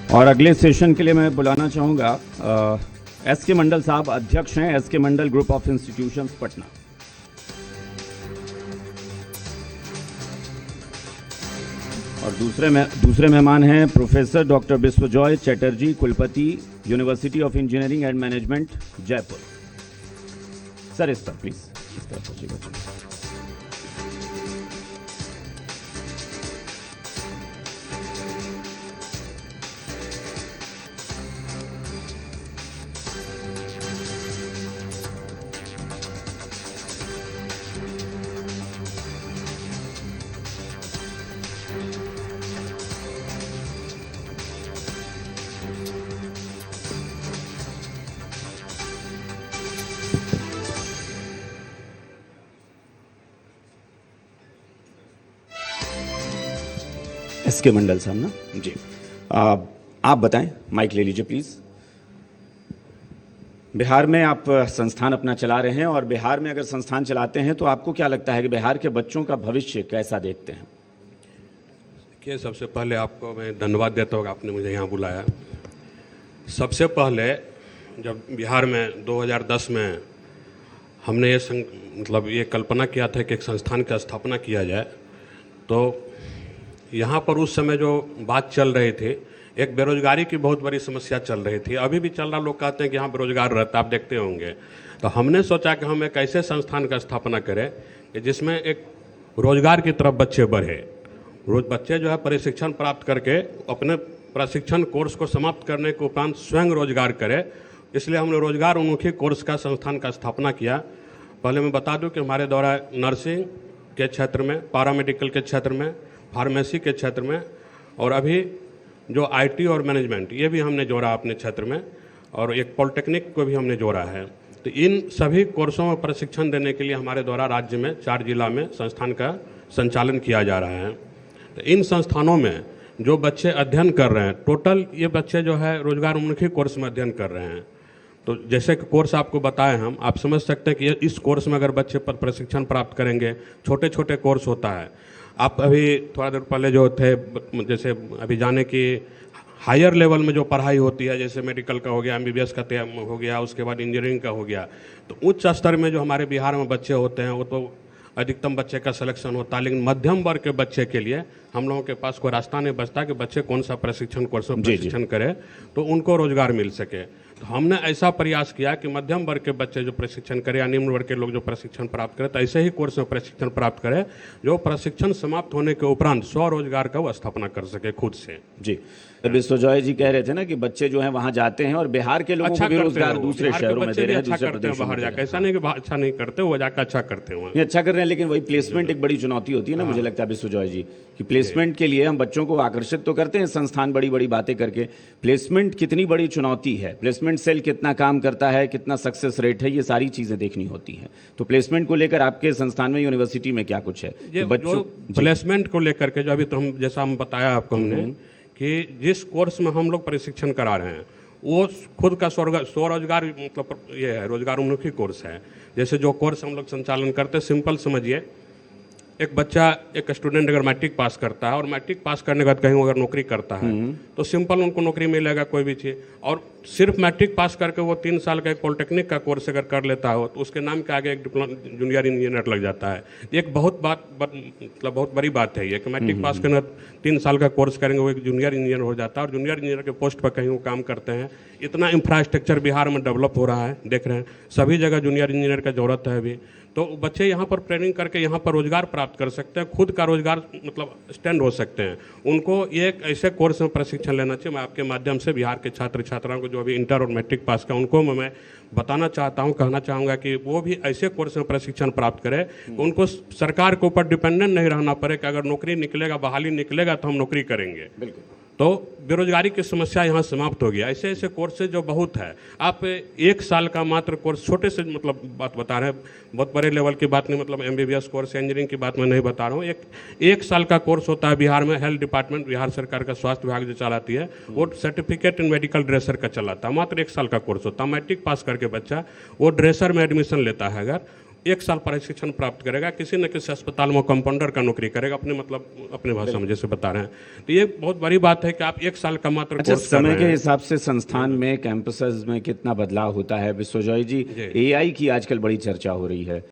और अगले सेशन के लिए मैं बुलाना चाहूँगा एस के मंडल साहब, अध्यक्ष हैं एस के मंडल ग्रुप ऑफ इंस्टीट्यूशंस पटना। और दूसरे मेहमान हैं प्रोफेसर डॉक्टर बिस्वजॉय चैटर्जी, कुलपति university of engineering and management Jaipur. Sir इस तरफ प्लीज, इस तरफ पहुंचिएगा। एस के मंडल साहब ना जी, आप बताएं, माइक ले लीजिए प्लीज। बिहार में आप संस्थान अपना चला रहे हैं और बिहार में अगर संस्थान चलाते हैं तो आपको क्या लगता है कि बिहार के बच्चों का भविष्य कैसा देखते हैं? देखिए, सबसे पहले आपको मैं धन्यवाद देता हूँ, आपने मुझे यहाँ बुलाया। सबसे पहले जब बिहार में 2010 में हमने ये कल्पना किया था कि एक संस्थान की स्थापना किया जाए, तो यहाँ पर उस समय जो बात चल रही थी, एक बेरोजगारी की बहुत बड़ी समस्या चल रही थी। अभी भी चल रहा, लोग कहते हैं कि यहाँ बेरोजगार रहता, आप देखते होंगे। तो हमने सोचा कि हम एक ऐसे संस्थान का स्थापना करें कि जिसमें एक रोजगार की तरफ बच्चे बढ़े। बच्चे जो है प्रशिक्षण प्राप्त करके अपने प्रशिक्षण कोर्स को समाप्त करने के उपरांत स्वयं रोजगार करें। इसलिए हमने रोजगार उन्मुखी कोर्स का संस्थान का स्थापना किया। पहले मैं बता दूं कि हमारे द्वारा नर्सिंग के क्षेत्र में, पैरामेडिकल के क्षेत्र में, फार्मेसी के क्षेत्र में, और अभी जो आईटी और मैनेजमेंट, ये भी हमने जोड़ा अपने क्षेत्र में, और एक पॉलिटेक्निक को भी हमने जोड़ा है। तो इन सभी कोर्सों में प्रशिक्षण देने के लिए हमारे द्वारा राज्य में 4 जिला में संस्थान का संचालन किया जा रहा है। तो इन संस्थानों में जो बच्चे अध्ययन कर रहे हैं, टोटल ये बच्चे जो है रोजगार उन्मुखी कोर्स में अध्ययन कर रहे हैं। तो जैसे कि कोर्स आपको बताए हम, आप समझ सकते हैं कि इस कोर्स में अगर बच्चे प्रशिक्षण प्राप्त करेंगे, छोटे छोटे कोर्स होता है। आप अभी थोड़ा देर पहले जो थे, जैसे अभी जाने की हायर लेवल में जो पढ़ाई होती है, जैसे मेडिकल का हो गया, एमबीबीएस का हो गया, उसके बाद इंजीनियरिंग का हो गया, तो उच्च स्तर में जो हमारे बिहार में बच्चे होते हैं वो तो अधिकतम बच्चे का सिलेक्शन होता है। लेकिन मध्यम वर्ग के बच्चे के लिए हम लोगों के पास कोई रास्ता नहीं बचता कि बच्चे कौन सा प्रशिक्षण कोर्स में प्रशिक्षण करें तो उनको रोजगार मिल सके। तो हमने ऐसा प्रयास किया कि मध्यम वर्ग के बच्चे जो प्रशिक्षण करें या निम्न वर्ग के लोग जो प्रशिक्षण प्राप्त करें, तो ऐसे ही कोर्स में प्रशिक्षण प्राप्त करें जो प्रशिक्षण समाप्त होने के उपरांत स्वरोजगार का वो स्थापना कर सके खुद से। जी, बिस्वजॉय जी कह रहे थे ना कि बच्चे जो हैं वहाँ जाते हैं और बिहार के लोगों को भी रोजगार दूसरे शहरों में दे रहे हैं, दूसरे प्रदेशों में। बाहर जाकर ऐसा नहीं कि अच्छा नहीं करते, वो जाकर अच्छा करते हैं, अच्छा कर रहे हैं। लेकिन वही प्लेसमेंट एक बड़ी चुनौती होती है ना, मुझे लगता है बिस्वजॉय जी, कि प्लेसमेंट के लिए हम बच्चों को आकर्षित तो करते हैं संस्थान बड़ी बड़ी बातें करके, प्लेसमेंट कितनी बड़ी चुनौती है, प्लेसमेंट सेल कितना काम करता है, कितना सक्सेस रेट है, ये सारी चीजें देखनी होती हैं। तो प्लेसमेंट को लेकर आपके संस्थान में, यूनिवर्सिटी में क्या कुछ है? बच्चों प्लेसमेंट को लेकर के जो अभी तो हम जैसा हम बताया आपको हमने कि जिस कोर्स में हम लोग प्रशिक्षण करा रहे हैं वो खुद का स्वरोजगार मतलब ये है, रोजगार उन्मुखी कोर्स है। जैसे जो कोर्स हम लोग संचालन करते हैं, सिंपल समझिए, एक बच्चा, एक स्टूडेंट अगर मैट्रिक पास करता है और मैट्रिक पास करने के बाद कहीं अगर नौकरी करता है तो सिंपल उनको नौकरी मिलेगा कोई भी चीज़। और सिर्फ मैट्रिक पास करके वो 3 साल का एक पॉलिटेक्निक का कोर्स अगर कर लेता हो तो उसके नाम के आगे एक जूनियर इंजीनियर लग जाता है। एक बहुत बहुत बड़ी बात है ये कि मैट्रिक पास करना 3 साल का कोर्स करेंगे, वो एक जूनियर इंजीनियर हो जाता है और जूनियर इंजीनियर के पोस्ट पर कहीं वो काम करते हैं। इतना इंफ्रास्ट्रक्चर बिहार में डेवलप हो रहा है, देख रहे हैं, सभी जगह जूनियर इंजीनियर का जरूरत है अभी। तो बच्चे यहाँ पर ट्रेनिंग करके यहाँ पर रोजगार प्राप्त कर सकते हैं, खुद का रोजगार मतलब स्टैंड हो सकते हैं। उनको ये एक ऐसे कोर्स में प्रशिक्षण लेना चाहिए। मैं आपके माध्यम से बिहार के छात्र छात्राओं को जो अभी इंटर और मैट्रिक पास का, उनको मैं बताना चाहता हूँ, कहना चाहूँगा कि वो भी ऐसे कोर्स में प्रशिक्षण प्राप्त करें, उनको सरकार के ऊपर डिपेंडेंट नहीं रहना पड़े कि अगर नौकरी निकलेगा, बहाली निकलेगा तो हम नौकरी करेंगे। बिल्कुल। तो बेरोजगारी की समस्या यहाँ समाप्त हो गया। ऐसे ऐसे कोर्सेज जो बहुत है, आप 1 साल का मात्र कोर्स, छोटे से मतलब बात बता रहे हैं, बहुत बड़े लेवल की बात नहीं, मतलब एमबीबीएस कोर्स या इंजीनियरिंग की बात मैं नहीं बता रहा हूँ। एक साल का कोर्स होता है बिहार में, हेल्थ डिपार्टमेंट, बिहार सरकार का स्वास्थ्य विभाग जो चलाती है, वो सर्टिफिकेट इन मेडिकल ड्रेसर का चलाता है। मात्र 1 साल का कोर्स होता है। मैट्रिक पास करके बच्चा वो ड्रेसर में एडमिशन लेता है। अगर 1 साल प्रशिक्षण प्राप्त करेगा, किसी न किसी अस्पताल में कंपाउंडर का नौकरी करेगा, अपने भाषा में जैसे बता रहे हैं। तो ये बहुत बड़ी बात है कि आप 1 साल का मात्र अच्छा, कोर्स कर समय रहे के हैं। हिसाब से संस्थान में कैंपसेस में कितना बदलाव होता है विश्वजॉय जी? एआई की आजकल बड़ी चर्चा हो रही है।